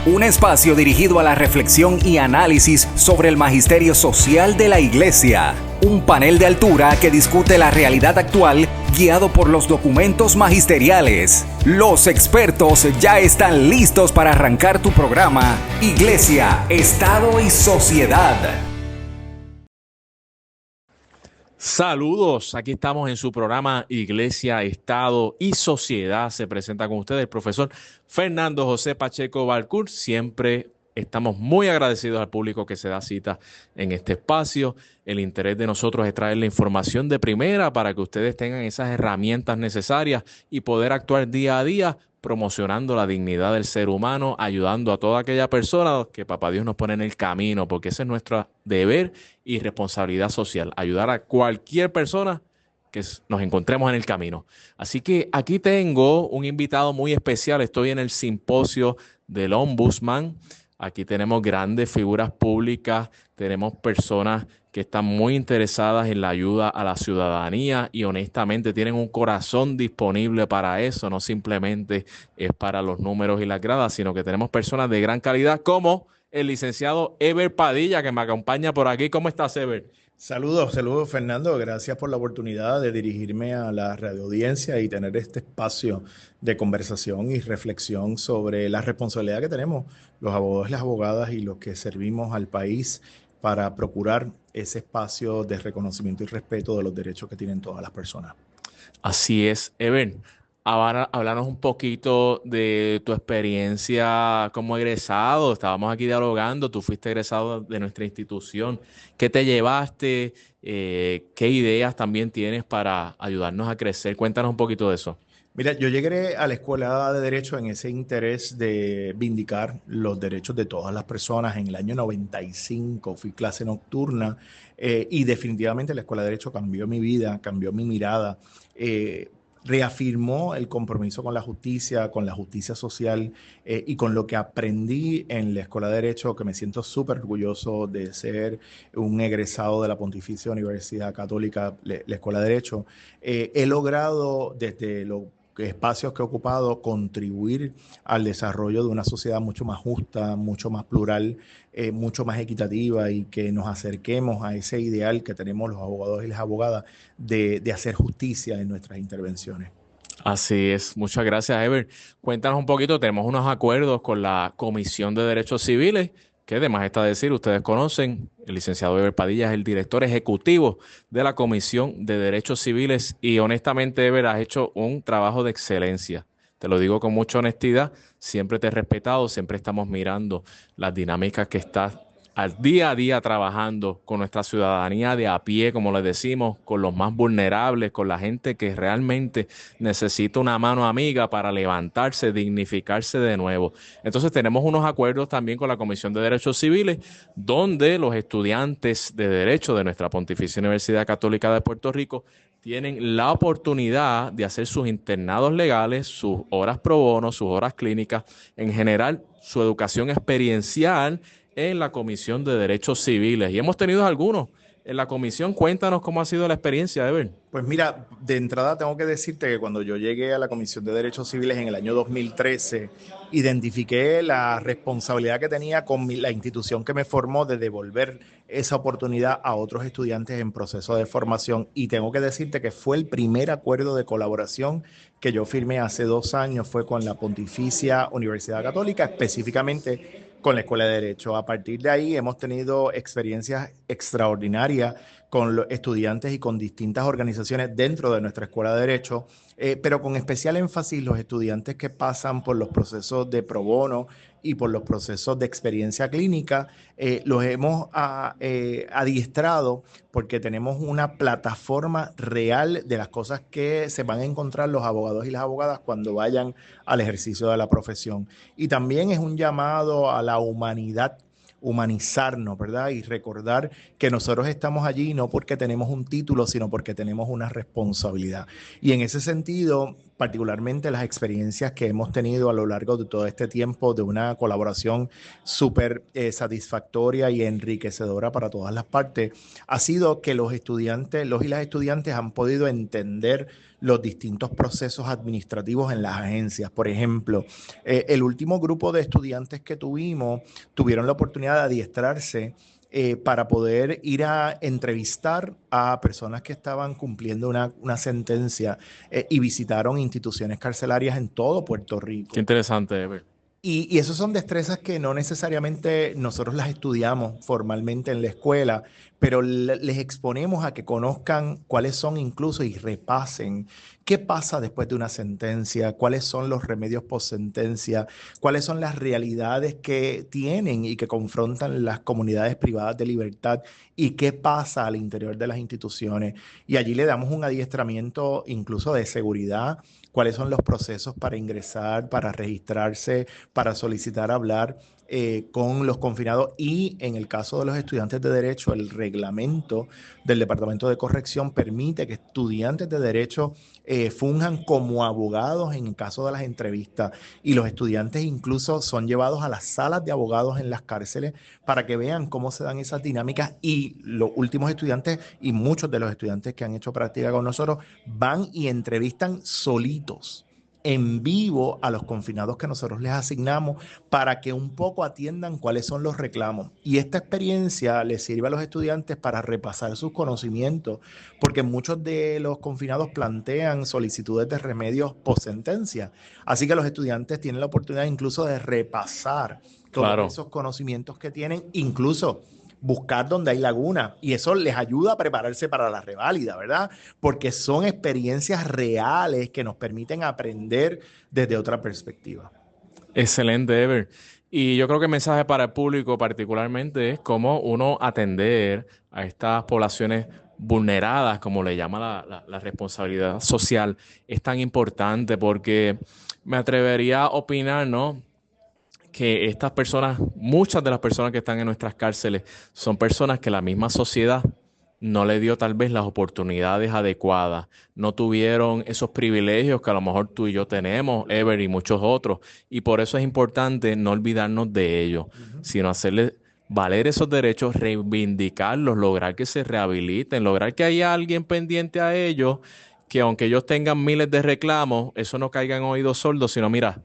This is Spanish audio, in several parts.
Un espacio dirigido a la reflexión y análisis sobre el magisterio social de la Iglesia. Un panel de altura que discute la realidad actual guiado por los documentos magisteriales. Los expertos ya están listos para arrancar tu programa Iglesia, Estado y Sociedad. Saludos, aquí estamos en su programa Iglesia, Estado y Sociedad. Se presenta con ustedes el profesor Fernando José Pacheco Valcourt. Siempre estamos muy agradecidos al público que se da cita en este espacio. El interés de nosotros es traer la información de primera para que ustedes tengan esas herramientas necesarias y poder actuar día a día promocionando la dignidad del ser humano, ayudando a toda aquella persona que Papá Dios nos pone en el camino, porque ese es nuestro deber y responsabilidad social, ayudar a cualquier persona que nos encontremos en el camino. Así que aquí tengo un invitado muy especial. Estoy en el simposio del Ombudsman. Aquí tenemos grandes figuras públicas, tenemos personas que están muy interesadas en la ayuda a la ciudadanía y honestamente tienen un corazón disponible para eso, no simplemente es para los números y las gradas, sino que tenemos personas de gran calidad como el licenciado Ever Padilla, que me acompaña por aquí. ¿Cómo estás, Ever? Saludos, Fernando. Gracias por la oportunidad de dirigirme a la radioaudiencia y tener este espacio de conversación y reflexión sobre la responsabilidad que tenemos los abogados y las abogadas y los que servimos al país para procurar ese espacio de reconocimiento y respeto de los derechos que tienen todas las personas. Así es, Ever. Ahora háblanos un poquito de tu experiencia como egresado. Estábamos aquí dialogando, tú fuiste egresado de nuestra institución. ¿Qué te llevaste? ¿Qué ideas también tienes para ayudarnos a crecer? Cuéntanos un poquito de eso. Mira, yo llegué a la Escuela de Derecho en ese interés de vindicar los derechos de todas las personas. En el año 95 fui clase nocturna y definitivamente la Escuela de Derecho cambió mi vida, cambió mi mirada. Reafirmó el compromiso con la justicia social y con lo que aprendí en la Escuela de Derecho, que me siento súper orgulloso de ser un egresado de la Pontificia Universidad Católica, la Escuela de Derecho. He logrado desde los espacios que he ocupado contribuir al desarrollo de una sociedad mucho más justa, mucho más plural, mucho más equitativa y que nos acerquemos a ese ideal que tenemos los abogados y las abogadas de hacer justicia en nuestras intervenciones. Así es, muchas gracias, Ever. Cuéntanos un poquito, tenemos unos acuerdos con la Comisión de Derechos Civiles, que además está decir, ustedes conocen, el licenciado Ever Padilla es el director ejecutivo de la Comisión de Derechos Civiles y honestamente, Ever, has hecho un trabajo de excelencia. Te lo digo con mucha honestidad, siempre te he respetado, siempre estamos mirando las dinámicas que estás al día a día trabajando con nuestra ciudadanía de a pie, como les decimos, con los más vulnerables, con la gente que realmente necesita una mano amiga para levantarse, dignificarse de nuevo. Entonces tenemos unos acuerdos también con la Comisión de Derechos Civiles, donde los estudiantes de Derecho de nuestra Pontificia Universidad Católica de Puerto Rico tienen la oportunidad de hacer sus internados legales, sus horas pro bono, sus horas clínicas, en general su educación experiencial en la Comisión de Derechos Civiles. Y hemos tenido algunos en la comisión. Cuéntanos cómo ha sido la experiencia, Ever. Pues mira, de entrada tengo que decirte que cuando yo llegué a la Comisión de Derechos Civiles en el año 2013, identifiqué la responsabilidad que tenía con la institución que me formó de devolver esa oportunidad a otros estudiantes en proceso de formación. Y tengo que decirte que fue el primer acuerdo de colaboración que yo firmé hace 2 años, fue con la Pontificia Universidad Católica, específicamente con la Escuela de Derecho. A partir de ahí hemos tenido experiencias extraordinarias con los estudiantes y con distintas organizaciones dentro de nuestra Escuela de Derecho, pero con especial énfasis los estudiantes que pasan por los procesos de pro bono y por los procesos de experiencia clínica, los hemos adiestrado porque tenemos una plataforma real de las cosas que se van a encontrar los abogados y las abogadas cuando vayan al ejercicio de la profesión. Y también es un llamado a la humanidad, humanizarnos, ¿verdad? Y recordar que nosotros estamos allí no porque tenemos un título, sino porque tenemos una responsabilidad. Y en ese sentido, particularmente las experiencias que hemos tenido a lo largo de todo este tiempo de una colaboración súper satisfactoria y enriquecedora para todas las partes, ha sido que los y las estudiantes han podido entender los distintos procesos administrativos en las agencias. Por ejemplo, el último grupo de estudiantes que tuvieron la oportunidad de adiestrarse para poder ir a entrevistar a personas que estaban cumpliendo una sentencia y visitaron instituciones carcelarias en todo Puerto Rico. Qué interesante, Ever. Y esas son destrezas que no necesariamente nosotros las estudiamos formalmente en la escuela, pero les exponemos a que conozcan cuáles son incluso y repasen qué pasa después de una sentencia, cuáles son los remedios post sentencia, cuáles son las realidades que tienen y que confrontan las comunidades privadas de libertad y qué pasa al interior de las instituciones. Y allí le damos un adiestramiento incluso de seguridad, cuáles son los procesos para ingresar, para registrarse, para solicitar hablar con los confinados y en el caso de los estudiantes de Derecho, el reglamento del Departamento de Corrección permite que estudiantes de Derecho funjan como abogados en el caso de las entrevistas y los estudiantes incluso son llevados a las salas de abogados en las cárceles para que vean cómo se dan esas dinámicas y los últimos estudiantes y muchos de los estudiantes que han hecho práctica con nosotros van y entrevistan solitos en vivo a los confinados que nosotros les asignamos para que un poco atiendan cuáles son los reclamos. Y esta experiencia les sirve a los estudiantes para repasar sus conocimientos, porque muchos de los confinados plantean solicitudes de remedios post sentencia. Así que los estudiantes tienen la oportunidad incluso de repasar todos esos conocimientos que tienen, incluso buscar donde hay laguna y eso les ayuda a prepararse para la reválida, ¿verdad? Porque son experiencias reales que nos permiten aprender desde otra perspectiva. Excelente, Ever. Y yo creo que el mensaje para el público particularmente es cómo uno atender a estas poblaciones vulneradas, como le llama la responsabilidad social, es tan importante porque me atrevería a opinar, ¿no?, que estas personas, muchas de las personas que están en nuestras cárceles, son personas que la misma sociedad no le dio tal vez las oportunidades adecuadas, no tuvieron esos privilegios que a lo mejor tú y yo tenemos, Ever y muchos otros, y por eso es importante no olvidarnos de ellos, sino hacerles valer esos derechos, reivindicarlos, lograr que se rehabiliten, lograr que haya alguien pendiente a ellos, que aunque ellos tengan miles de reclamos, eso no caiga en oídos sordos, sino mira,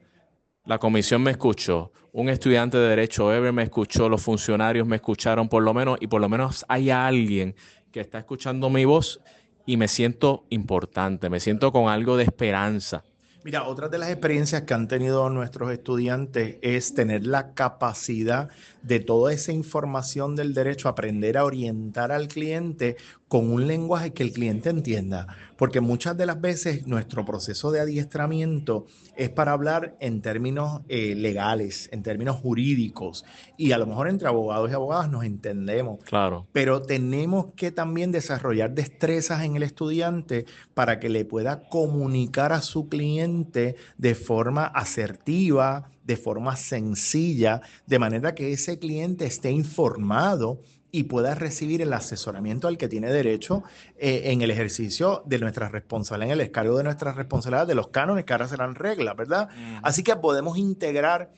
la comisión me escuchó, un estudiante de Derecho, Ever, me escuchó, los funcionarios me escucharon por lo menos, y por lo menos hay alguien que está escuchando mi voz y me siento importante, me siento con algo de esperanza. Mira, otra de las experiencias que han tenido nuestros estudiantes es tener la capacidad de toda esa información del derecho, aprender a orientar al cliente con un lenguaje que el cliente entienda, porque muchas de las veces nuestro proceso de adiestramiento es para hablar en términos legales, en términos jurídicos, y a lo mejor entre abogados y abogadas nos entendemos. Claro. Pero tenemos que también desarrollar destrezas en el estudiante para que le pueda comunicar a su cliente de forma asertiva, de forma sencilla, de manera que ese cliente esté informado y pueda recibir el asesoramiento al que tiene derecho en el ejercicio de nuestra responsabilidad, en el descargo de nuestra responsabilidad, de los cánones que ahora serán reglas, ¿verdad? Así que podemos integrar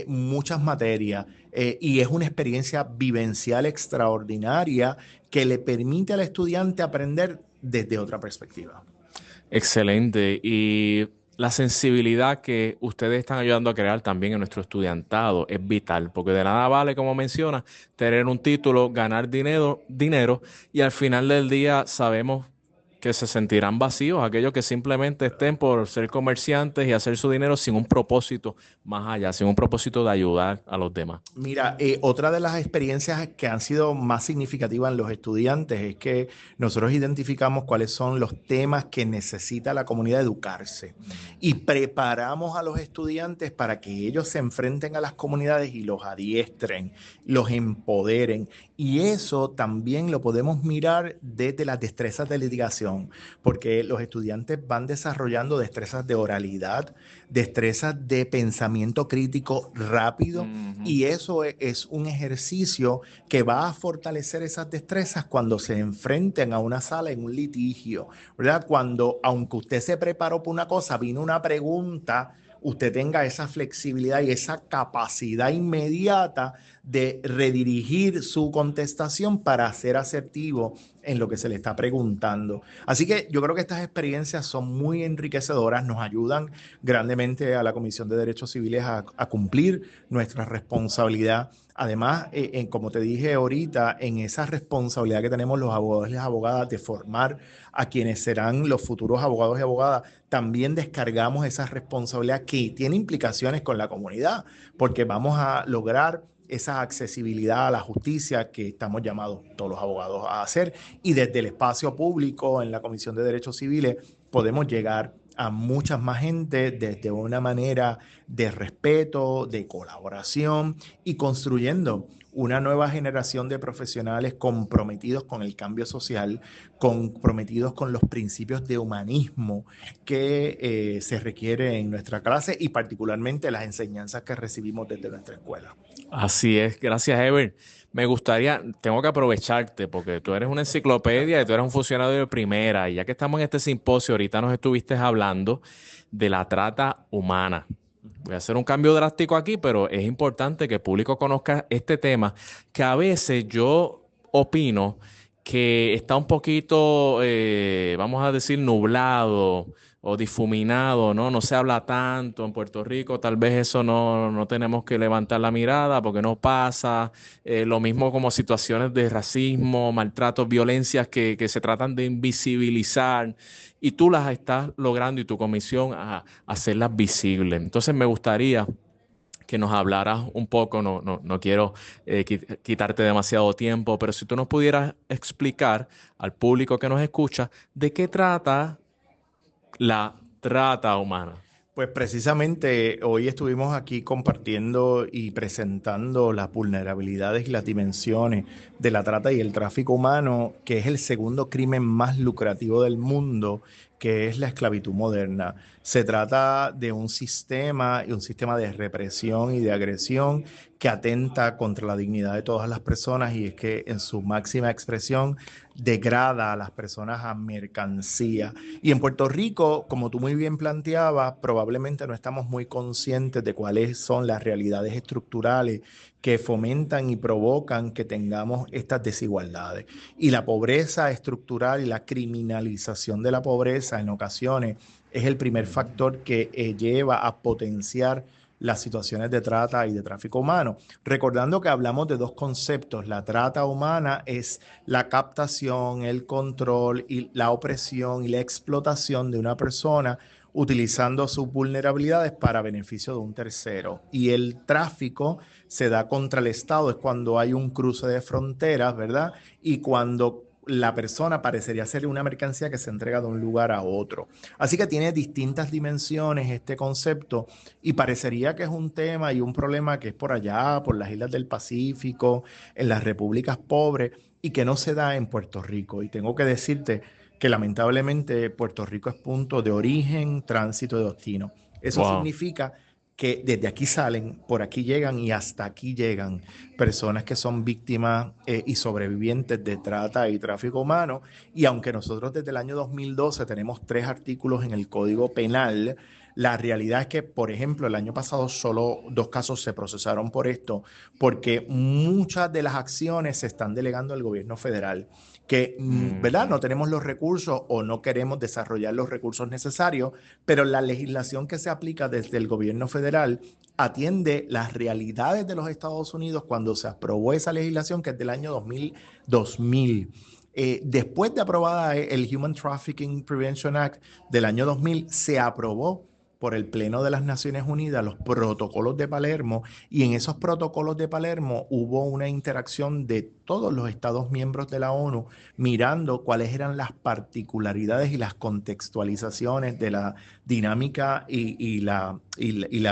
muchas materias y es una experiencia vivencial extraordinaria que le permite al estudiante aprender desde otra perspectiva. Excelente. Y la sensibilidad que ustedes están ayudando a crear también en nuestro estudiantado es vital, porque de nada vale, como menciona, tener un título, ganar dinero y al final del día sabemos que se sentirán vacíos aquellos que simplemente estén por ser comerciantes y hacer su dinero sin un propósito más allá, sin un propósito de ayudar a los demás. Mira, otra de las experiencias que han sido más significativas en los estudiantes es que nosotros identificamos cuáles son los temas que necesita la comunidad educarse y preparamos a los estudiantes para que ellos se enfrenten a las comunidades y los adiestren, los empoderen Y eso también lo podemos mirar desde las destrezas de litigación, porque los estudiantes van desarrollando destrezas de oralidad, destrezas de pensamiento crítico rápido, y eso es un ejercicio que va a fortalecer esas destrezas cuando se enfrenten a una sala en un litigio, ¿verdad? Cuando, aunque usted se preparó para una cosa, vino una pregunta, usted tenga esa flexibilidad y esa capacidad inmediata de redirigir su contestación para ser asertivo en lo que se le está preguntando. Así que yo creo que estas experiencias son muy enriquecedoras, nos ayudan grandemente a la Comisión de Derechos Civiles a cumplir nuestra responsabilidad. Además, como te dije ahorita, en esa responsabilidad que tenemos los abogados y las abogadas de formar a quienes serán los futuros abogados y abogadas, también descargamos esa responsabilidad que tiene implicaciones con la comunidad, porque vamos a lograr esa accesibilidad a la justicia que estamos llamados todos los abogados a hacer. Y desde el espacio público en la Comisión de Derechos Civiles podemos llegar a muchas más gente desde una manera de respeto, de colaboración y construyendo una nueva generación de profesionales comprometidos con el cambio social, comprometidos con los principios de humanismo que se requiere en nuestra clase y particularmente las enseñanzas que recibimos desde nuestra escuela. Así es, gracias, Ever. Me gustaría, tengo que aprovecharte porque tú eres una enciclopedia y tú eres un funcionario de primera. Y ya que estamos en este simposio, ahorita nos estuviste hablando de la trata humana. Voy a hacer un cambio drástico aquí, pero es importante que el público conozca este tema, que a veces yo opino que está un poquito, vamos a decir, nublado o difuminado, ¿no? No se habla tanto en Puerto Rico, tal vez eso no tenemos que levantar la mirada porque no pasa. Lo mismo como situaciones de racismo, maltratos, violencias que se tratan de invisibilizar y tú las estás logrando y tu comisión a hacerlas visibles. Entonces me gustaría que nos hablaras un poco, no quiero quitarte demasiado tiempo, pero si tú nos pudieras explicar al público que nos escucha de qué trata la trata humana. Pues precisamente hoy estuvimos aquí compartiendo y presentando las vulnerabilidades y las dimensiones de la trata y el tráfico humano, que es el segundo crimen más lucrativo del mundo, que es la esclavitud moderna. Se trata de un sistema y un sistema de represión y de agresión que atenta contra la dignidad de todas las personas y es que en su máxima expresión degrada a las personas a mercancía. Y en Puerto Rico, como tú muy bien planteabas, probablemente no estamos muy conscientes de cuáles son las realidades estructurales que fomentan y provocan que tengamos estas desigualdades. Y la pobreza estructural y la criminalización de la pobreza en ocasiones es el primer factor que lleva a potenciar las situaciones de trata y de tráfico humano. Recordando que hablamos de dos conceptos. La trata humana es la captación, el control y la opresión y la explotación de una persona utilizando sus vulnerabilidades para beneficio de un tercero. Y el tráfico se da contra el Estado, es cuando hay un cruce de fronteras, ¿verdad? Y cuando la persona parecería ser una mercancía que se entrega de un lugar a otro. Así que tiene distintas dimensiones este concepto y parecería que es un tema y un problema que es por allá, por las islas del Pacífico, en las repúblicas pobres y que no se da en Puerto Rico. Y tengo que decirte que lamentablemente Puerto Rico es punto de origen, tránsito de destino. Eso significa que desde aquí salen, por aquí llegan y hasta aquí llegan personas que son víctimas y sobrevivientes de trata y tráfico humano. Y aunque nosotros desde el año 2012 tenemos 3 artículos en el Código Penal, la realidad es que, por ejemplo, el año pasado solo 2 casos se procesaron por esto, porque muchas de las acciones se están delegando al gobierno federal, que, ¿verdad? No tenemos los recursos o no queremos desarrollar los recursos necesarios, pero la legislación que se aplica desde el gobierno federal atiende las realidades de los Estados Unidos cuando se aprobó esa legislación que es del año 2000. Después de aprobada el Human Trafficking Prevention Act del año 2000, se aprobó por el Pleno de las Naciones Unidas los protocolos de Palermo y en esos protocolos de Palermo hubo una interacción de todos los Estados miembros de la ONU mirando cuáles eran las particularidades y las contextualizaciones de la dinámica y la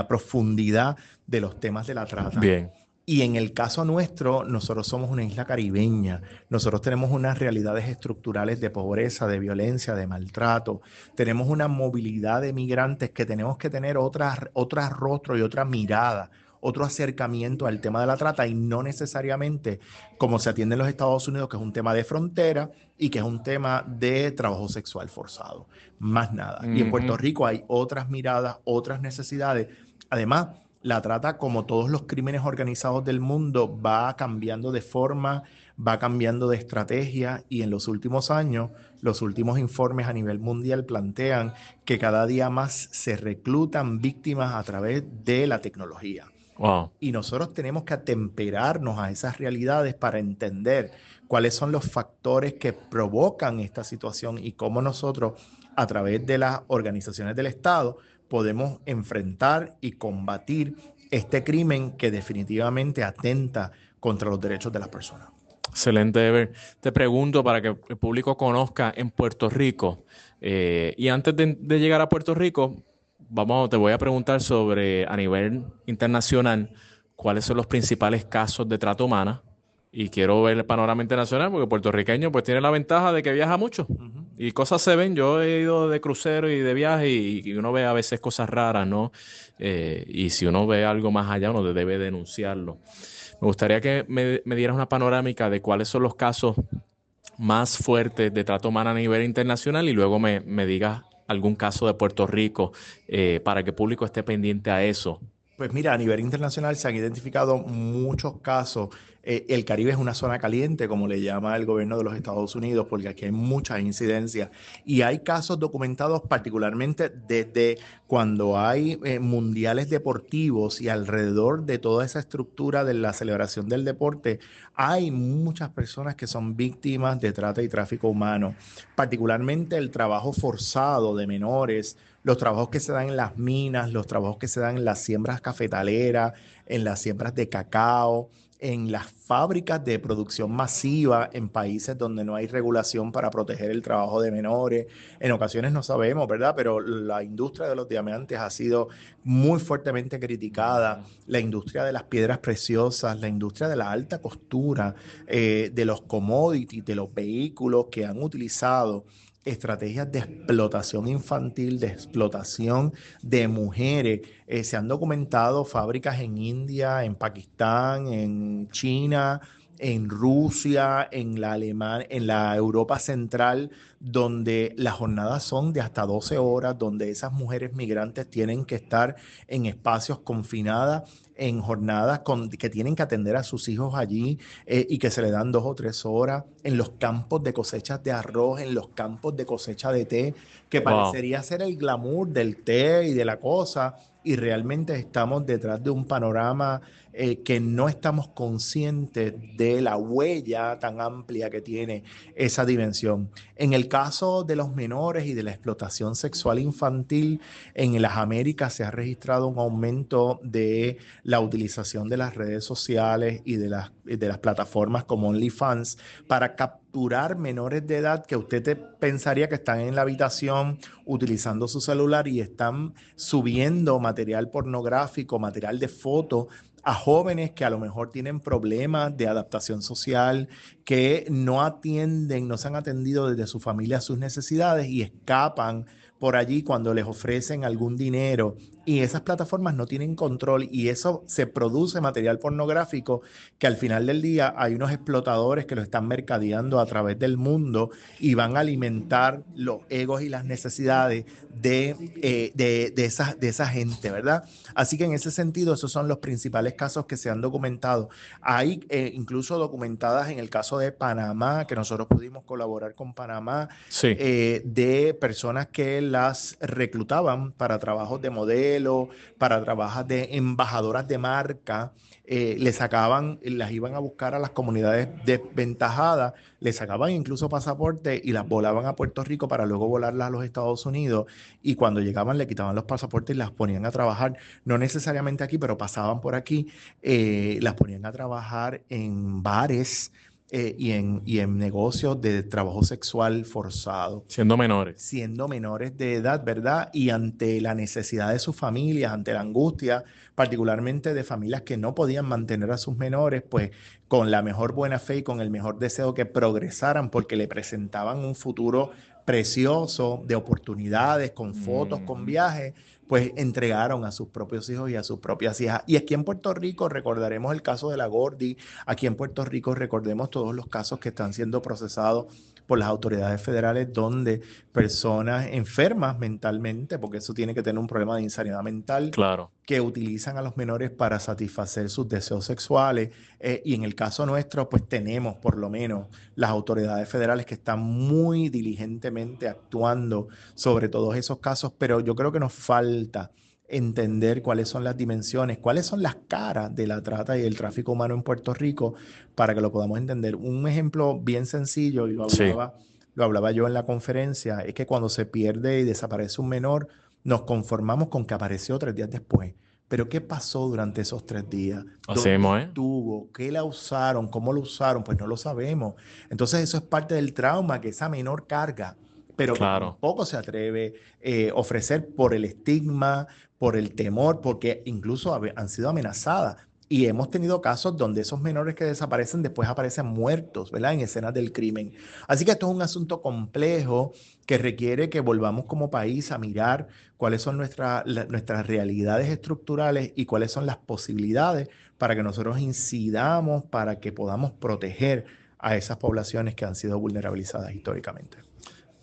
profundidad de los temas de la trata. Bien. Y en el caso nuestro, nosotros somos una isla caribeña. Nosotros tenemos unas realidades estructurales de pobreza, de violencia, de maltrato. Tenemos una movilidad de migrantes que tenemos que tener otra rostro y otra mirada, otro acercamiento al tema de la trata y no necesariamente como se atiende en los Estados Unidos, que es un tema de frontera y que es un tema de trabajo sexual forzado. Más nada. Y en Puerto Rico hay otras miradas, otras necesidades. Además, la trata, como todos los crímenes organizados del mundo, va cambiando de forma, va cambiando de estrategia y en los últimos años, los últimos informes a nivel mundial plantean que cada día más se reclutan víctimas a través de la tecnología. Wow. Y nosotros tenemos que atemperarnos a esas realidades para entender cuáles son los factores que provocan esta situación y cómo nosotros, a través de las organizaciones del Estado, podemos enfrentar y combatir este crimen que definitivamente atenta contra los derechos de las personas. Excelente, Ever. Te pregunto para que el público conozca en Puerto Rico. Y antes de llegar a Puerto Rico, te voy a preguntar sobre a nivel internacional cuáles son los principales casos de trata humana. Y quiero ver el panorama internacional porque el puertorriqueño pues tiene la ventaja de que viaja mucho. Y cosas se ven. Yo he ido de crucero y de viaje y uno ve a veces cosas raras, ¿no? Y si uno ve algo más allá, uno debe denunciarlo. Me gustaría que me dieras una panorámica de cuáles son los casos más fuertes de trata humana a nivel internacional y luego me digas algún caso de Puerto Rico para que el público esté pendiente a eso. Pues mira, a nivel internacional se han identificado muchos casos. El Caribe es una zona caliente, como le llama el gobierno de los Estados Unidos, porque aquí hay muchas incidencias. Y hay casos documentados particularmente desde cuando hay mundiales deportivos y alrededor de toda esa estructura de la celebración del deporte, hay muchas personas que son víctimas de trata y tráfico humano, particularmente el trabajo forzado de menores, los trabajos que se dan en las minas, los trabajos que se dan en las siembras cafetaleras, en las siembras de cacao, en las fábricas de producción masiva en países donde no hay regulación para proteger el trabajo de menores. En ocasiones no sabemos, ¿verdad? Pero la industria de los diamantes ha sido muy fuertemente criticada, la industria de las piedras preciosas, la industria de la alta costura, de los commodities, de los vehículos que han utilizado estrategias de explotación infantil, de explotación de mujeres. Se han documentado fábricas en India, en Pakistán, en China, en Rusia, en la Europa Central, donde las jornadas son de hasta 12 horas, donde esas mujeres migrantes tienen que estar en espacios confinadas, en jornadas que tienen que atender a sus hijos allí y que se le dan 2 o 3 horas, en los campos de cosechas de arroz, en los campos de cosecha de té, que parecería ser el glamour del té y de la cosa, y realmente estamos detrás de un panorama que no estamos conscientes de la huella tan amplia que tiene esa dimensión. En el caso de los menores y de la explotación sexual infantil, en las Américas se ha registrado un aumento de la utilización de las redes sociales y de las plataformas como OnlyFans para capturar menores de edad que pensaría que están en la habitación utilizando su celular y están subiendo material pornográfico, material de foto a jóvenes que a lo mejor tienen problemas de adaptación social, que no se han atendido desde su familia a sus necesidades y escapan por allí cuando les ofrecen algún dinero. Y esas plataformas no tienen control y eso se produce material pornográfico que al final del día hay unos explotadores que lo están mercadeando a través del mundo y van a alimentar los egos y las necesidades de esa gente, ¿verdad? Así que en ese sentido, esos son los principales casos que se han documentado. Hay incluso documentadas en el caso de Panamá, que nosotros pudimos colaborar con Panamá, Sí. de personas que las reclutaban para trabajos de modelo, para trabajos de embajadoras de marca. Las iban a buscar a las comunidades desventajadas, les sacaban incluso pasaporte y las volaban a Puerto Rico para luego volarlas a los Estados Unidos. Y cuando llegaban le quitaban los pasaportes y las ponían a trabajar, no necesariamente aquí, pero pasaban por aquí, las ponían a trabajar en bares, y en negocios de trabajo sexual forzado. Siendo menores. Siendo menores de edad, ¿verdad? Y ante la necesidad de sus familias, ante la angustia, particularmente de familias que no podían mantener a sus menores, pues con la mejor buena fe y con el mejor deseo que progresaran porque le presentaban un futuro precioso de oportunidades, con fotos, con viajes, pues entregaron a sus propios hijos y a sus propias hijas. Y aquí en Puerto Rico recordaremos el caso de la Gordy, aquí en Puerto Rico recordemos todos los casos que están siendo procesados por las autoridades federales donde personas enfermas mentalmente, porque eso tiene que tener un problema de insanidad mental, Claro. que utilizan a los menores para satisfacer sus deseos sexuales. Y en el caso nuestro, pues tenemos por lo menos las autoridades federales que están muy diligentemente actuando sobre todos esos casos, pero yo creo que nos falta entender cuáles son las dimensiones, cuáles son las caras de la trata y el tráfico humano en Puerto Rico para que lo podamos entender. Un ejemplo bien sencillo, y lo hablaba yo en la conferencia, es que cuando se pierde y desaparece un menor, nos conformamos con que apareció 3 días después. Pero ¿qué pasó durante esos 3 días? Así ¿Dónde mismo, estuvo? ¿Qué la usaron? ¿Cómo lo usaron? Pues no lo sabemos. Entonces eso es parte del trauma que esa menor carga, pero que Claro. tampoco se atreve a ofrecer por el estigma, por el temor, porque incluso han sido amenazadas. Y hemos tenido casos donde esos menores que desaparecen después aparecen muertos, ¿verdad? En escenas del crimen. Así que esto es un asunto complejo que requiere que volvamos como país a mirar cuáles son nuestras realidades estructurales y cuáles son las posibilidades para que nosotros incidamos, para que podamos proteger a esas poblaciones que han sido vulnerabilizadas históricamente.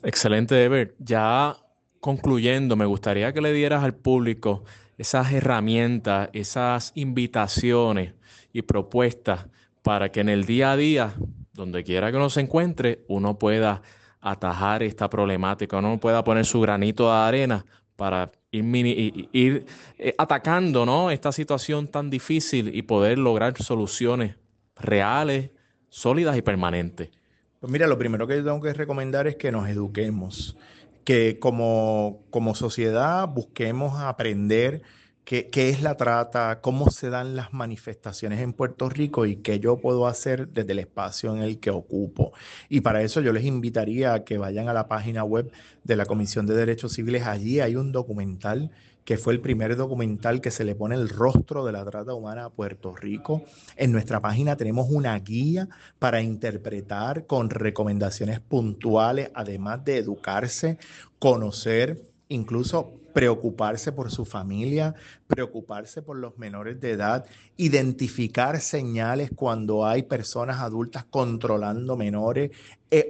Excelente, Ever. Ya concluyendo, me gustaría que le dieras al público esas herramientas, esas invitaciones y propuestas para que en el día a día, donde quiera que uno se encuentre, uno pueda atajar esta problemática, uno pueda poner su granito de arena para ir atacando, ¿no?, esta situación tan difícil y poder lograr soluciones reales, sólidas y permanentes. Pues mira, lo primero que yo tengo que recomendar es que nos eduquemos, que como sociedad busquemos aprender qué es la trata, cómo se dan las manifestaciones en Puerto Rico y qué yo puedo hacer desde el espacio en el que ocupo. Y para eso yo les invitaría a que vayan a la página web de la Comisión de Derechos Civiles. Allí hay un documental que fue el primer documental que se le pone el rostro de la trata humana a Puerto Rico. En nuestra página tenemos una guía para interpretar con recomendaciones puntuales, además de educarse, conocer, incluso preocuparse por su familia, preocuparse por los menores de edad, identificar señales cuando hay personas adultas controlando menores,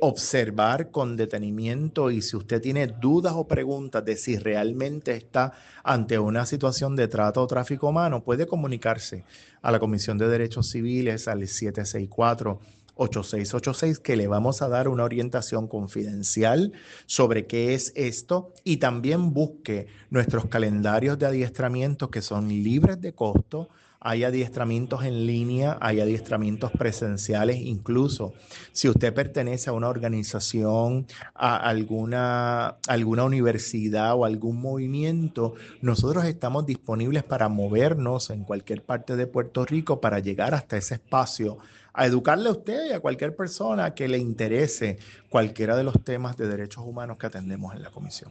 observar con detenimiento, y si usted tiene dudas o preguntas de si realmente está ante una situación de trata o tráfico humano, puede comunicarse a la Comisión de Derechos Civiles al 764-8686, que le vamos a dar una orientación confidencial sobre qué es esto, y también busque nuestros calendarios de adiestramientos que son libres de costo. Hay adiestramientos en línea, hay adiestramientos presenciales, incluso si usted pertenece a una organización, a alguna universidad o algún movimiento, nosotros estamos disponibles para movernos en cualquier parte de Puerto Rico para llegar hasta ese espacio, a educarle a usted y a cualquier persona que le interese cualquiera de los temas de derechos humanos que atendemos en la comisión.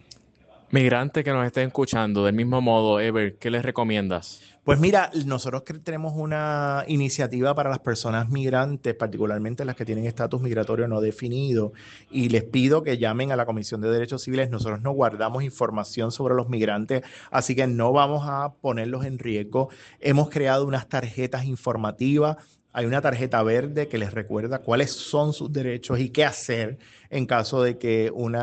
Migrantes que nos estén escuchando, del mismo modo, Ever, ¿qué les recomiendas? Pues mira, nosotros tenemos una iniciativa para las personas migrantes, particularmente las que tienen estatus migratorio no definido, y les pido que llamen a la Comisión de Derechos Civiles. Nosotros no guardamos información sobre los migrantes, así que no vamos a ponerlos en riesgo. Hemos creado unas tarjetas informativas. Hay una tarjeta verde que les recuerda cuáles son sus derechos y qué hacer en caso de que un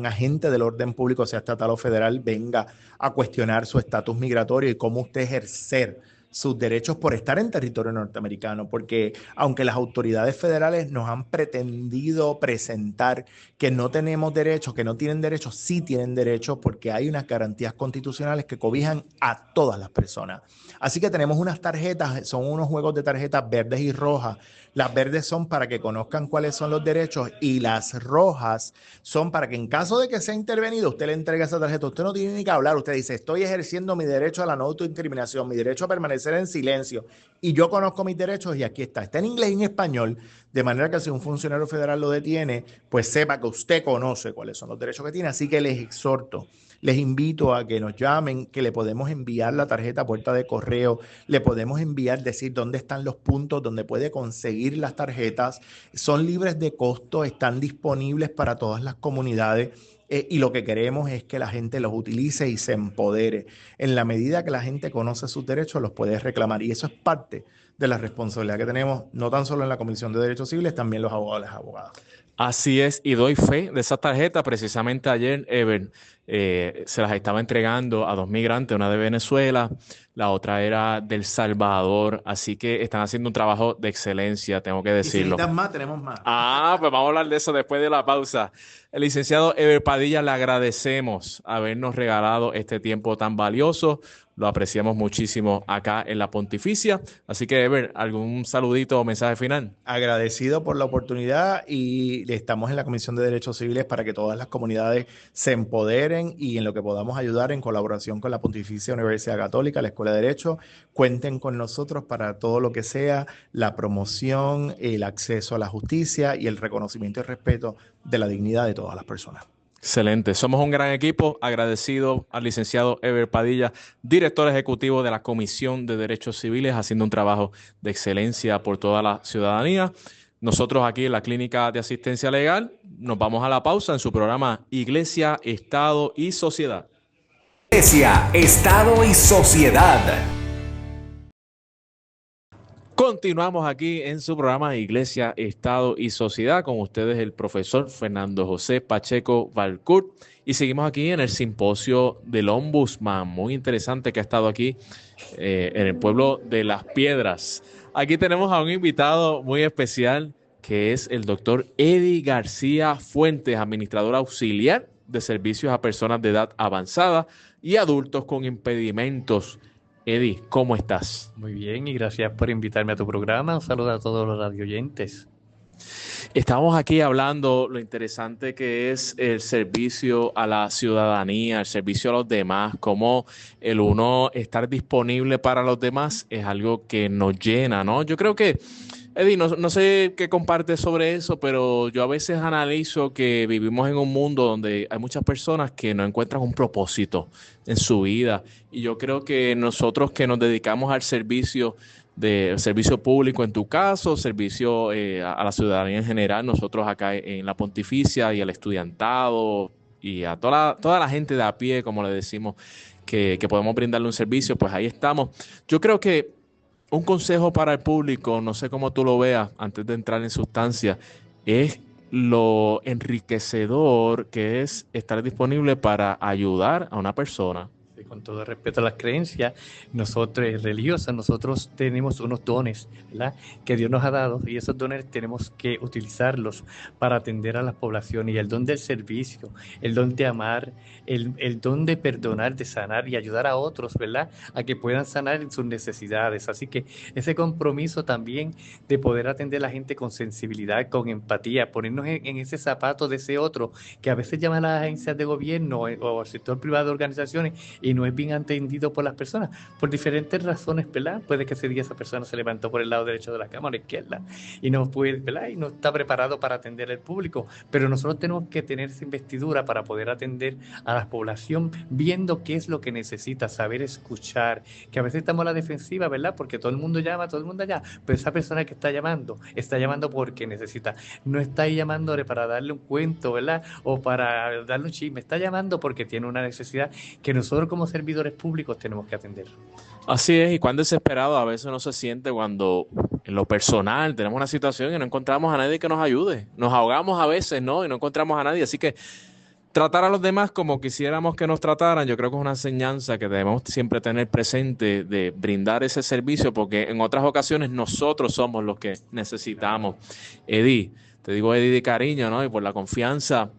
agente del orden público, sea estatal o federal, venga a cuestionar su estatus migratorio y cómo usted ejercer sus derechos por estar en territorio norteamericano, porque aunque las autoridades federales nos han pretendido presentar que no tenemos derechos, que no tienen derechos, sí tienen derechos, porque hay unas garantías constitucionales que cobijan a todas las personas. Así que tenemos unas tarjetas, son unos juegos de tarjetas verdes y rojas. Las verdes son para que conozcan cuáles son los derechos y las rojas son para que en caso de que sea intervenido, usted le entregue esa tarjeta. Usted no tiene ni que hablar, usted dice: estoy ejerciendo mi derecho a la no autoincriminación, mi derecho a permanecer permanecer en silencio. Y yo conozco mis derechos y aquí está en inglés y en español, de manera que si un funcionario federal lo detiene, pues sepa que usted conoce cuáles son los derechos que tiene. Así que les exhorto, les invito a que nos llamen, que le podemos enviar la tarjeta a puerta de correo, le podemos enviar, decir dónde están los puntos donde puede conseguir las tarjetas. Son libres de costo, están disponibles para todas las comunidades. Y lo que queremos es que la gente los utilice y se empodere. En la medida que la gente conoce sus derechos, los puede reclamar. Y eso es parte de la responsabilidad que tenemos, no tan solo en la Comisión de Derechos Civiles, también los abogados y las abogadas. Así es, y doy fe de esa tarjeta. Precisamente ayer, Ever, se las estaba entregando a dos migrantes, una de Venezuela, la otra era del Salvador, así que están haciendo un trabajo de excelencia, tengo que Y si decirlo. necesitan más, tenemos más. Pues vamos a hablar de eso después de la pausa. El licenciado Ever Padilla, le agradecemos habernos regalado este tiempo tan valioso. Lo apreciamos muchísimo acá en la Pontificia. Así que, Ever, ¿algún saludito o mensaje final? Agradecido por la oportunidad y estamos en la Comisión de Derechos Civiles para que todas las comunidades se empoderen y en lo que podamos ayudar en colaboración con la Pontificia Universidad Católica, la Escuela de Derecho, cuenten con nosotros para todo lo que sea la promoción, el acceso a la justicia y el reconocimiento y respeto de la dignidad de todas las personas. Excelente. Somos un gran equipo. Agradecido al licenciado Ever Padilla, director ejecutivo de la Comisión de Derechos Civiles, haciendo un trabajo de excelencia por toda la ciudadanía. Nosotros aquí en la Clínica de Asistencia Legal nos vamos a la pausa en su programa Iglesia, Estado y Sociedad. Iglesia, Estado y Sociedad. Continuamos aquí en su programa Iglesia, Estado y Sociedad. Con ustedes el profesor Fernando José Pacheco Valcourt. Y seguimos aquí en el simposio del Ombudsman, muy interesante que ha estado aquí en el pueblo de Las Piedras. Aquí tenemos a un invitado muy especial que es el doctor Eddie García Fuentes, administrador auxiliar de servicios a personas de edad avanzada y adultos con impedimentos. Eddie, ¿cómo estás? Muy bien, y gracias por invitarme a tu programa. Un saludo a todos los radioyentes. Estamos aquí hablando lo interesante que es el servicio a la ciudadanía, el servicio a los demás, cómo el uno estar disponible para los demás es algo que nos llena, ¿no? Yo creo que, Eddie, no sé qué compartes sobre eso, pero yo a veces analizo que vivimos en un mundo donde hay muchas personas que no encuentran un propósito en su vida. Y yo creo que nosotros que nos dedicamos al servicio público, en tu caso, servicio a la ciudadanía en general, nosotros acá en la Pontificia y al estudiantado y a toda la gente de a pie, como le decimos, que podemos brindarle un servicio, pues ahí estamos. Yo creo que un consejo para el público, no sé cómo tú lo veas, antes de entrar en sustancia, es lo enriquecedor que es estar disponible para ayudar a una persona. Con todo respeto a las creencias, nosotros religiosas, nosotros tenemos unos dones, ¿verdad?, que Dios nos ha dado, y esos dones tenemos que utilizarlos para atender a las poblaciones. Y el don del servicio, el don de amar, el don de perdonar, de sanar y ayudar a otros, ¿verdad?, a que puedan sanar en sus necesidades. Así que ese compromiso también de poder atender a la gente con sensibilidad, con empatía, ponernos en ese zapato de ese otro, que a veces llaman a las agencias de gobierno o al sector privado de organizaciones y no es bien entendido por las personas, por diferentes razones, ¿verdad? Puede que ese día esa persona se levantó por el lado derecho de la cama o la izquierda y no puede, ¿verdad?, y no está preparado para atender al público, pero nosotros tenemos que tener esa investidura para poder atender a la población viendo qué es lo que necesita, saber escuchar, que a veces estamos a la defensiva, ¿verdad?, porque todo el mundo llama, todo el mundo allá, pero esa persona que está llamando porque necesita, no está ahí llamándole para darle un cuento, ¿verdad?, o para darle un chisme, está llamando porque tiene una necesidad que nosotros como servidores públicos tenemos que atender. Así es, y cuán desesperado a veces uno se siente cuando en lo personal tenemos una situación y no encontramos a nadie que nos ayude. Nos ahogamos a veces, ¿no? Y no encontramos a nadie. Así que tratar a los demás como quisiéramos que nos trataran, yo creo que es una enseñanza que debemos siempre tener presente de brindar ese servicio, porque en otras ocasiones nosotros somos los que necesitamos. Eddie, te digo Eddie de cariño, ¿no? Y por la confianza.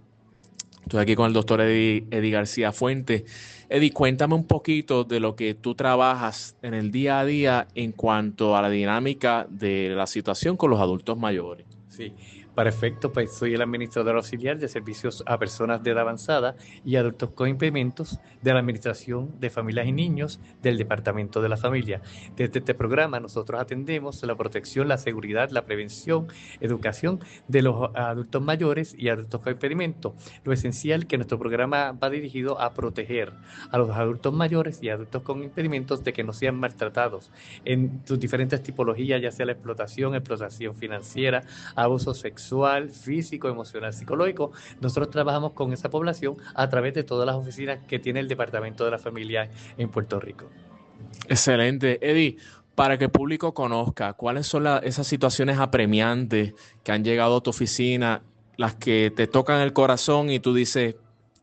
Estoy aquí con el doctor Eddie García Fuentes. Eddie, cuéntame un poquito de lo que tú trabajas en el día a día en cuanto a la dinámica de la situación con los adultos mayores. Sí, Para efecto, pues soy el administrador auxiliar de servicios a personas de edad avanzada y adultos con impedimentos de la Administración de Familias y Niños del Departamento de la Familia. Desde este programa nosotros atendemos la protección, la seguridad, la prevención, educación de los adultos mayores y adultos con impedimentos. Lo esencial que nuestro programa va dirigido a proteger a los adultos mayores y adultos con impedimentos de que no sean maltratados en sus diferentes tipologías, ya sea la explotación financiera, abuso sexual, físico, emocional, psicológico. Nosotros trabajamos con esa población a través de todas las oficinas que tiene el Departamento de la Familia en Puerto Rico. Excelente. Eddie, para que el público conozca, ¿cuáles son esas situaciones apremiantes que han llegado a tu oficina, las que te tocan el corazón y tú dices,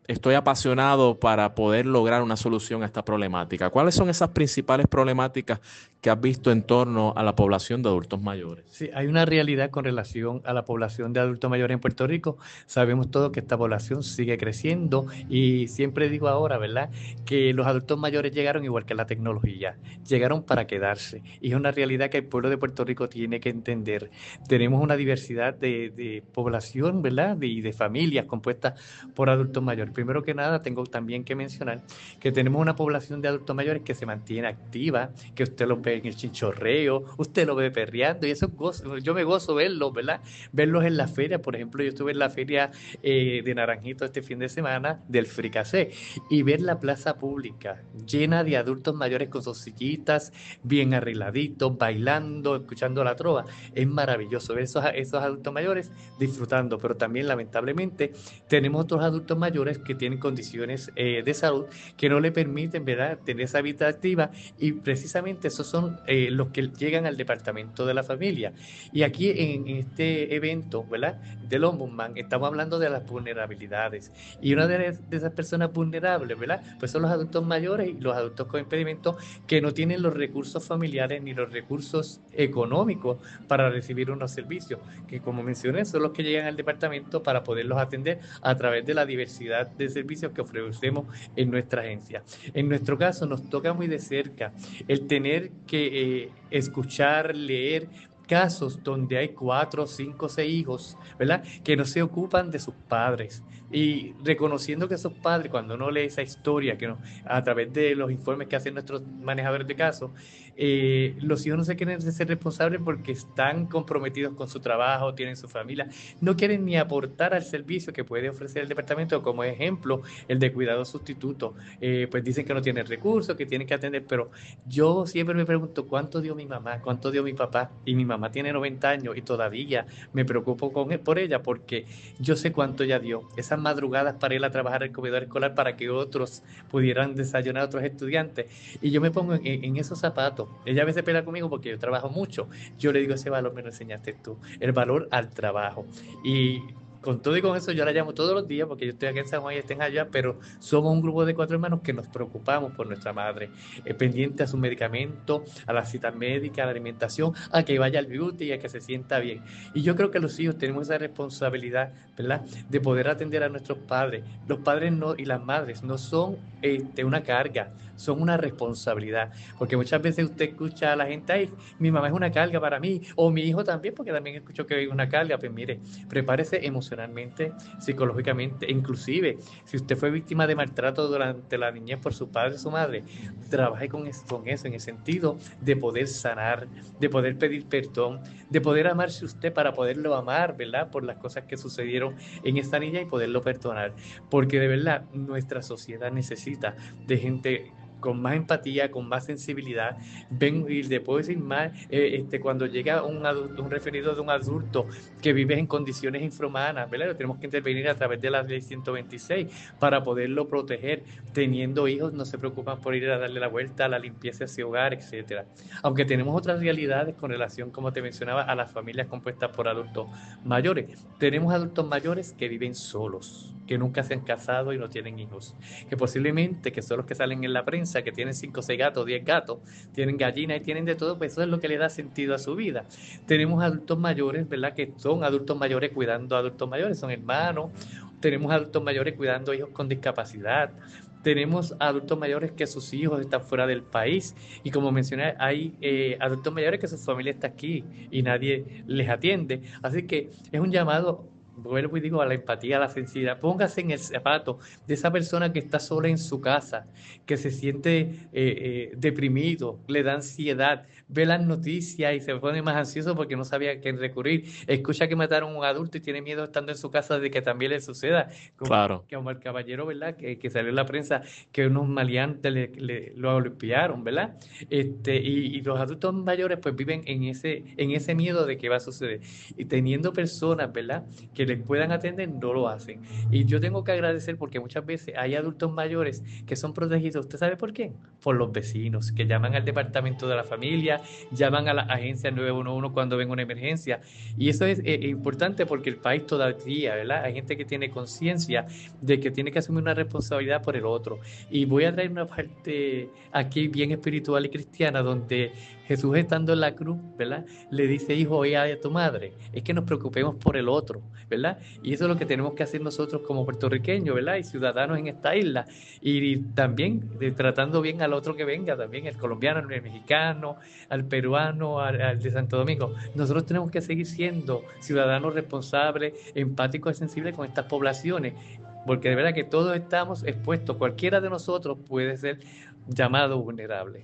estoy apasionado para poder lograr una solución a esta problemática? ¿Cuáles son esas principales problemáticas que has visto en torno a la población de adultos mayores? Sí, hay una realidad con relación a la población de adultos mayores en Puerto Rico. Sabemos todos que esta población sigue creciendo y siempre digo ahora, ¿verdad?, que los adultos mayores llegaron igual que la tecnología, llegaron para quedarse. Y es una realidad que el pueblo de Puerto Rico tiene que entender. Tenemos una diversidad de población, ¿verdad?, y de familias compuestas por adultos mayores. Primero que nada, tengo también que mencionar que tenemos una población de adultos mayores que se mantiene activa, que usted lo ve en el chinchorreo, usted lo ve perreando, y eso es gozo. Yo me gozo verlos, ¿verdad? Verlos en la feria. Por ejemplo, yo estuve en la feria de Naranjito este fin de semana del Fricasé, y ver la plaza pública llena de adultos mayores con sus sillitas, bien arregladitos, bailando, escuchando la trova, es maravilloso ver esos adultos mayores disfrutando. Pero también, lamentablemente, tenemos otros adultos mayores que tienen condiciones de salud que no le permiten, ¿verdad?, tener esa vida activa, y precisamente esos son los que llegan al Departamento de la Familia. Y aquí en este evento, ¿verdad?, del Ombudsman, estamos hablando de las vulnerabilidades, y una de esas personas vulnerables, ¿verdad?, pues son los adultos mayores y los adultos con impedimentos que no tienen los recursos familiares ni los recursos económicos para recibir unos servicios, que, como mencioné, son los que llegan al departamento para poderlos atender a través de la diversidad de servicios que ofrecemos en nuestra agencia. En nuestro caso nos toca muy de cerca el tener que escuchar, leer casos donde hay 4, 5, 6 hijos, ¿verdad?, que no se ocupan de sus padres. Y reconociendo que esos padres, cuando uno lee esa historia, a través de los informes que hacen nuestros manejadores de casos, los hijos no se quieren ser responsables porque están comprometidos con su trabajo, tienen su familia, no quieren ni aportar al servicio que puede ofrecer el departamento, como ejemplo el de cuidado sustituto. Pues dicen que no tienen recursos, que tienen que atender, pero yo siempre me pregunto cuánto dio mi mamá, cuánto dio mi papá, y mi mamá tiene 90 años y todavía me preocupo por ella, porque yo sé cuánto ella dio, esas madrugadas para ir a trabajar al comedor escolar para que otros pudieran desayunar, otros estudiantes, y yo me pongo en esos zapatos. Ella a veces pelea conmigo porque yo trabajo mucho. Yo le digo, ese valor me lo enseñaste tú, el valor al trabajo. Y con todo y con eso yo la llamo todos los días, porque yo estoy aquí en San Juan y estén allá, pero somos un grupo de 4 hermanos que nos preocupamos por nuestra madre, pendiente a su medicamento, a la cita médica, a la alimentación, a que vaya al beauty y a que se sienta bien. Y yo creo que los hijos tenemos esa responsabilidad, ¿verdad?, de poder atender a nuestros padres. Los padres no, y las madres no son una carga, son una responsabilidad, porque muchas veces usted escucha a la gente, ay, mi mamá es una carga para mí, o mi hijo también, porque también escucho que es una carga. Pues mire, prepárese emocionalmente, psicológicamente, inclusive si usted fue víctima de maltrato durante la niñez por su padre o su madre, trabaje con eso, en el sentido de poder sanar, de poder pedir perdón, de poder amarse usted para poderlo amar, ¿verdad?, por las cosas que sucedieron en esta niña, y poderlo perdonar, porque de verdad nuestra sociedad necesita de gente con más empatía, con más sensibilidad. Ven, y le puedo decir más, cuando llega un referido de un adulto que vive en condiciones infrahumanas, ¿verdad?, tenemos que intervenir a través de la ley 126 para poderlo proteger. Teniendo hijos, no se preocupan por ir a darle la vuelta a la limpieza de ese hogar, etcétera. Aunque tenemos otras realidades con relación, como te mencionaba, a las familias compuestas por adultos mayores. Tenemos adultos mayores que viven solos, que nunca se han casado y no tienen hijos, que posiblemente, que son los que salen en la prensa, que tienen 5, 6 gatos, 10 gatos, tienen gallinas y tienen de todo, pues eso es lo que le da sentido a su vida. Tenemos adultos mayores, ¿verdad?, que son adultos mayores cuidando a adultos mayores, son hermanos. Tenemos adultos mayores cuidando a hijos con discapacidad. tenemos adultos mayores que sus hijos están fuera del país y como mencioné, hay adultos mayores que su familia está aquí y nadie les atiende. Así que es un llamado, vuelvo y digo, a la empatía, a la sensibilidad. Póngase en el zapato de esa persona que está sola en su casa, que se siente deprimido, le da ansiedad, ve las noticias y se pone más ansioso porque no sabía a quién recurrir. Escucha que mataron a un adulto y tiene miedo estando en su casa de que también le suceda. Como Claro. que Omar Caballero, ¿verdad? Que salió en la prensa que unos maleantes lo golpearon, ¿verdad? Y los adultos mayores pues viven en ese miedo de que va a suceder. Y teniendo personas, ¿verdad?, que les puedan atender, no lo hacen. Y yo tengo que agradecer porque muchas veces hay adultos mayores que son protegidos. ¿Usted sabe por qué? Por los vecinos, que llaman al departamento de la familia, llaman a la agencia 911 cuando ven una emergencia. Y eso es importante porque el país todavía, ¿verdad? Hay gente que tiene conciencia de que tiene que asumir una responsabilidad por el otro. Y voy a traer una parte aquí bien espiritual y cristiana donde Jesús, estando en la cruz, ¿verdad?, le dice: hijo, oye a tu madre. Es que nos preocupemos por el otro, ¿verdad? Y eso es lo que tenemos que hacer nosotros como puertorriqueños, ¿verdad?, y ciudadanos en esta isla. Y también tratando bien al otro que venga, también el colombiano, el mexicano, al peruano, al de Santo Domingo. Nosotros tenemos que seguir siendo ciudadanos responsables, empáticos y sensibles con estas poblaciones, porque de verdad que todos estamos expuestos. Cualquiera de nosotros puede ser llamado vulnerable.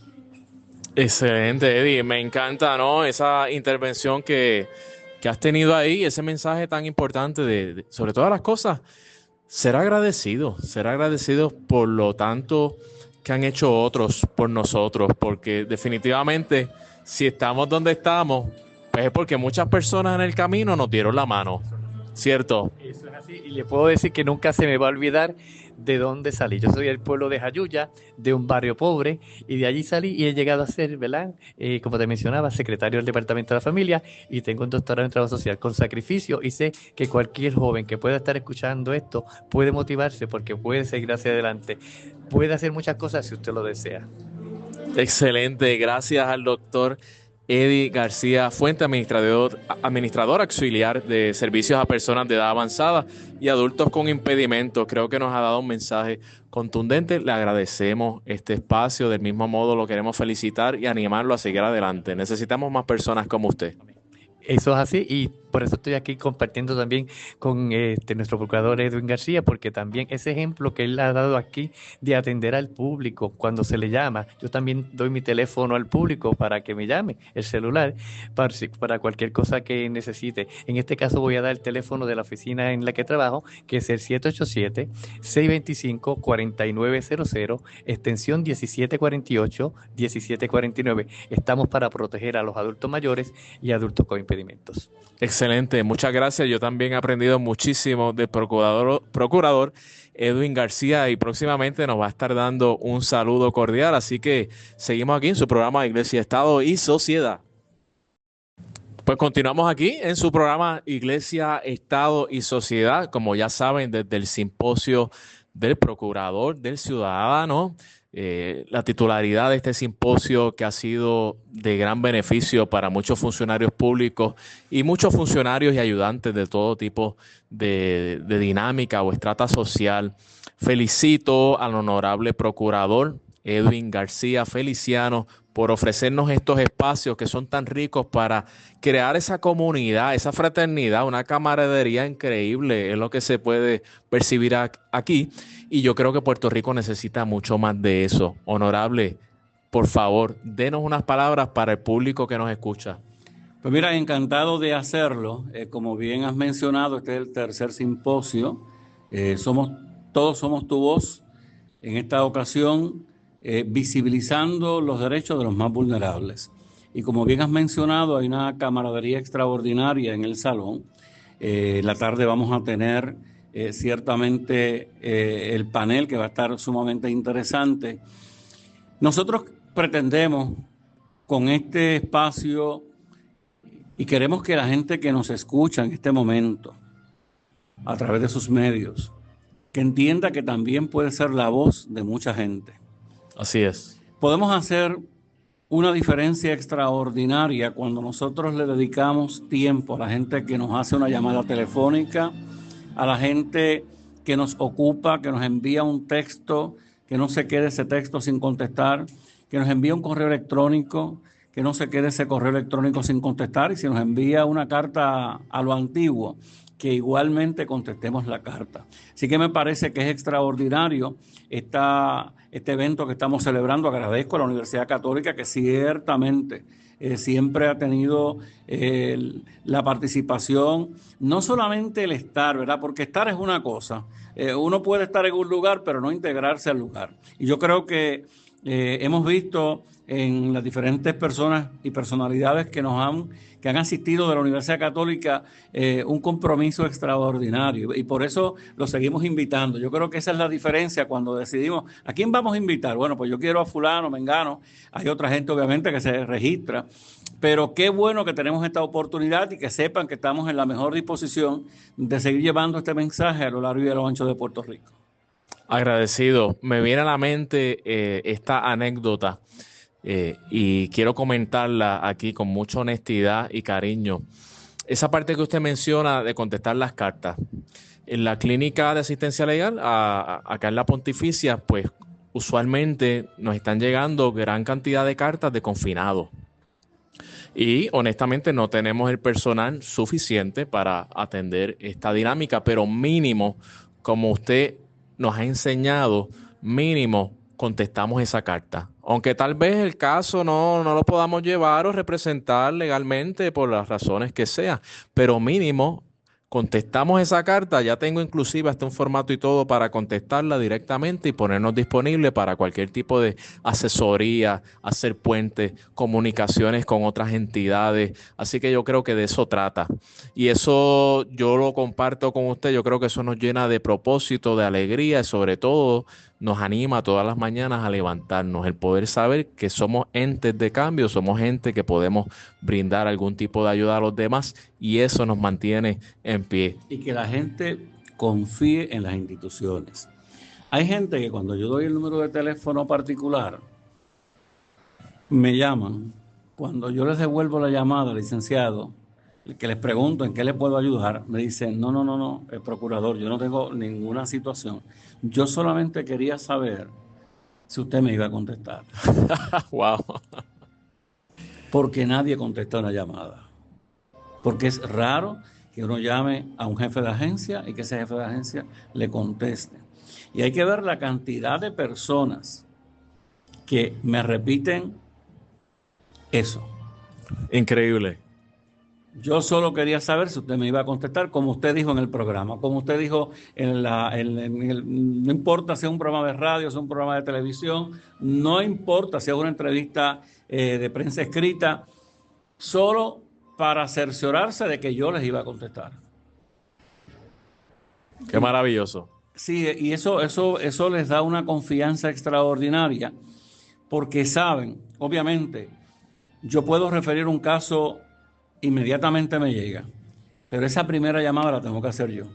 Excelente, Eddie. Me encanta, ¿no?, esa intervención que has tenido ahí, ese mensaje tan importante sobre todas las cosas, ser agradecidos por lo tanto que han hecho otros por nosotros, porque definitivamente si estamos donde estamos, pues es porque muchas personas en el camino nos dieron la mano, ¿cierto? Eso es así, y le puedo decir que nunca se me va a olvidar de dónde salí. Yo soy del pueblo de Jayuya, de un barrio pobre, y de allí salí y he llegado a ser, ¿verdad?, como te mencionaba, secretario del Departamento de la Familia, y tengo un doctorado en Trabajo Social con sacrificio, y sé que cualquier joven que pueda estar escuchando esto puede motivarse porque puede seguir hacia adelante, puede hacer muchas cosas si usted lo desea. Excelente, gracias al doctor Eddie García Fuente, administrador auxiliar de servicios a personas de edad avanzada y adultos con impedimentos. Creo que nos ha dado un mensaje contundente. Le agradecemos este espacio. Del mismo modo, lo queremos felicitar y animarlo a seguir adelante. Necesitamos más personas como usted. Eso es así, y por eso estoy aquí compartiendo también con nuestro procurador Edwin García, porque también ese ejemplo que él ha dado aquí de atender al público cuando se le llama. Yo también doy mi teléfono al público para que me llame, el celular, para cualquier cosa que necesite. En este caso voy a dar el teléfono de la oficina en la que trabajo, que es el 787-625-4900, extensión 1748, 1749. Estamos para proteger a los adultos mayores y adultos con impedimentos. Excelente, muchas gracias. Yo también he aprendido muchísimo del procurador Edwin García y próximamente nos va a estar dando un saludo cordial. Así que seguimos aquí en su programa Iglesia, Estado y Sociedad. Pues continuamos aquí en su programa Iglesia, Estado y Sociedad, como ya saben, desde el simposio del Procurador del Ciudadano. La titularidad de este simposio que ha sido de gran beneficio para muchos funcionarios públicos y muchos funcionarios y ayudantes de todo tipo de dinámica o estrata social. Felicito al honorable procurador Edwin García Feliciano por ofrecernos estos espacios que son tan ricos para crear esa comunidad, esa fraternidad, una camaradería increíble, es lo que se puede percibir aquí. Y yo creo que Puerto Rico necesita mucho más de eso. Honorable, por favor, denos unas palabras para el público que nos escucha. Pues mira, encantado de hacerlo. Como bien has mencionado, este es el tercer simposio. Todos somos tu voz. En esta ocasión, visibilizando los derechos de los más vulnerables. Y como bien has mencionado, hay una camaradería extraordinaria en el salón. La tarde vamos a tener ciertamente el panel que va a estar sumamente interesante. Nosotros pretendemos con este espacio y queremos que la gente que nos escucha en este momento a través de sus medios, que entienda que también puede ser la voz de mucha gente. Así es. Podemos hacer una diferencia extraordinaria cuando nosotros le dedicamos tiempo a la gente que nos hace una llamada telefónica, a la gente que nos ocupa, que nos envía un texto que no se quede ese texto sin contestar, que nos envíe un correo electrónico, que no se quede ese correo electrónico sin contestar, y si nos envía una carta a lo antiguo, que igualmente contestemos la carta. Así que me parece que es extraordinario este evento que estamos celebrando. Agradezco a la Universidad Católica, que ciertamente siempre ha tenido la participación, no solamente el estar, ¿verdad? Porque estar es una cosa. Uno puede estar en un lugar, pero no integrarse al lugar. Y yo creo que hemos visto en las diferentes personas y personalidades que han asistido de la Universidad Católica un compromiso extraordinario, y por eso lo seguimos invitando. Yo creo que esa es la diferencia cuando decidimos a quién vamos a invitar. Bueno, pues yo quiero a fulano, mengano, hay otra gente obviamente que se registra, pero qué bueno que tenemos esta oportunidad y que sepan que estamos en la mejor disposición de seguir llevando este mensaje a lo largo y a lo ancho de Puerto Rico. Agradecido. Me viene a la mente esta anécdota y quiero comentarla aquí con mucha honestidad y cariño. Esa parte que usted menciona de contestar las cartas. En la clínica de asistencia legal, acá en la Pontificia, pues usualmente nos están llegando gran cantidad de cartas de confinados. Y honestamente no tenemos el personal suficiente para atender esta dinámica, pero mínimo, como usted nos ha enseñado, mínimo contestamos esa carta. Aunque tal vez el caso no lo podamos llevar o representar legalmente por las razones que sea, pero mínimo contestamos esa carta. Ya tengo inclusive hasta un formato y todo para contestarla directamente y ponernos disponibles para cualquier tipo de asesoría, hacer puentes, comunicaciones con otras entidades. Así que yo creo que de eso trata. Y eso yo lo comparto con usted. Yo creo que eso nos llena de propósito, de alegría y sobre todo nos anima todas las mañanas a levantarnos, el poder saber que somos entes de cambio, somos gente que podemos brindar algún tipo de ayuda a los demás, y eso nos mantiene en pie. Y que la gente confíe en las instituciones. Hay gente que cuando yo doy el número de teléfono particular, me llaman. Cuando yo les devuelvo la llamada, licenciado, que les pregunto en qué les puedo ayudar, me dicen, no, el procurador, yo no tengo ninguna situación. Yo solamente quería saber si usted me iba a contestar. Wow. Porque nadie contesta una llamada. Porque es raro que uno llame a un jefe de agencia y que ese jefe de agencia le conteste. Y hay que ver la cantidad de personas que me repiten eso. Increíble. Yo solo quería saber si usted me iba a contestar, como usted dijo en el programa, como usted dijo no importa si es un programa de radio, si es un programa de televisión, no importa si es una entrevista de prensa escrita, solo para cerciorarse de que yo les iba a contestar. Qué maravilloso. Sí, y eso les da una confianza extraordinaria, porque saben, obviamente, yo puedo referir un caso, inmediatamente me llega, pero esa primera llamada la tengo que hacer yo.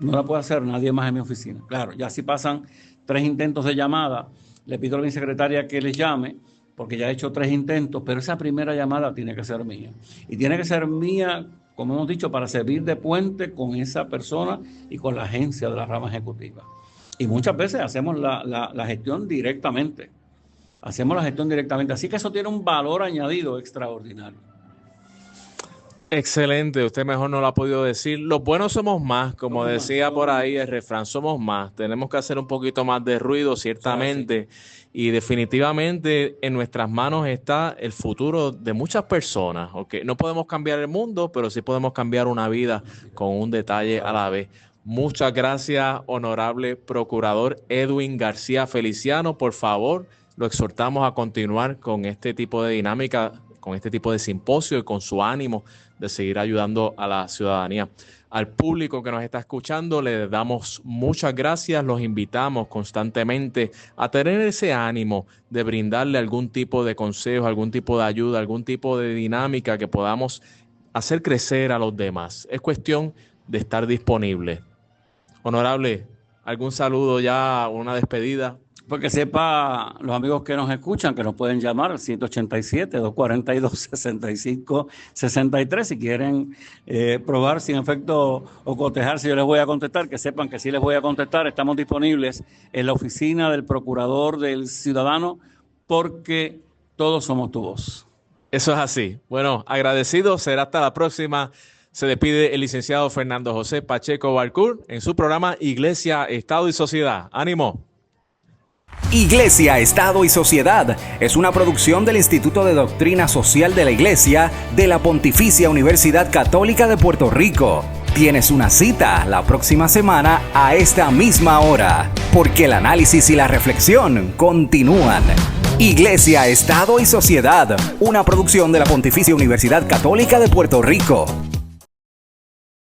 No la puede hacer nadie más en mi oficina. Claro, ya si pasan 3 intentos de llamada, le pido a mi secretaria que les llame, porque ya he hecho 3 intentos, pero esa primera llamada tiene que ser mía. Y tiene que ser mía, como hemos dicho, para servir de puente con esa persona y con la agencia de la rama ejecutiva. Y muchas veces hacemos la gestión directamente. Así que eso tiene un valor añadido extraordinario. Excelente, usted mejor no lo ha podido decir. Los buenos somos más, como decía por ahí el refrán, somos más. Tenemos que hacer un poquito más de ruido, ciertamente, y definitivamente en nuestras manos está el futuro de muchas personas. ¿Okay? No podemos cambiar el mundo, pero sí podemos cambiar una vida con un detalle a la vez. Muchas gracias, honorable procurador Edwin García Feliciano. Por favor, lo exhortamos a continuar con este tipo de dinámica, con este tipo de simposio y con su ánimo de seguir ayudando a la ciudadanía. Al público que nos está escuchando, le damos muchas gracias. Los invitamos constantemente a tener ese ánimo de brindarle algún tipo de consejo, algún tipo de ayuda, algún tipo de dinámica que podamos hacer crecer a los demás. Es cuestión de estar disponible. Honorable, ¿Algún saludo ya, una despedida? Porque sepa los amigos que nos escuchan que nos pueden llamar al 187-242-6563 si quieren probar sin efecto o cotejar si yo les voy a contestar, que sepan que sí les voy a contestar. Estamos disponibles en la oficina del Procurador del Ciudadano porque todos somos tu voz. Eso es así. Bueno, agradecido. Será hasta la próxima. Se despide el licenciado Fernando José Pacheco Valcourt en su programa Iglesia, Estado y Sociedad. ¡Ánimo! Iglesia, Estado y Sociedad es una producción del Instituto de Doctrina Social de la Iglesia de la Pontificia Universidad Católica de Puerto Rico. Tienes una cita la próxima semana a esta misma hora, porque el análisis y la reflexión continúan. Iglesia, Estado y Sociedad, una producción de la Pontificia Universidad Católica de Puerto Rico.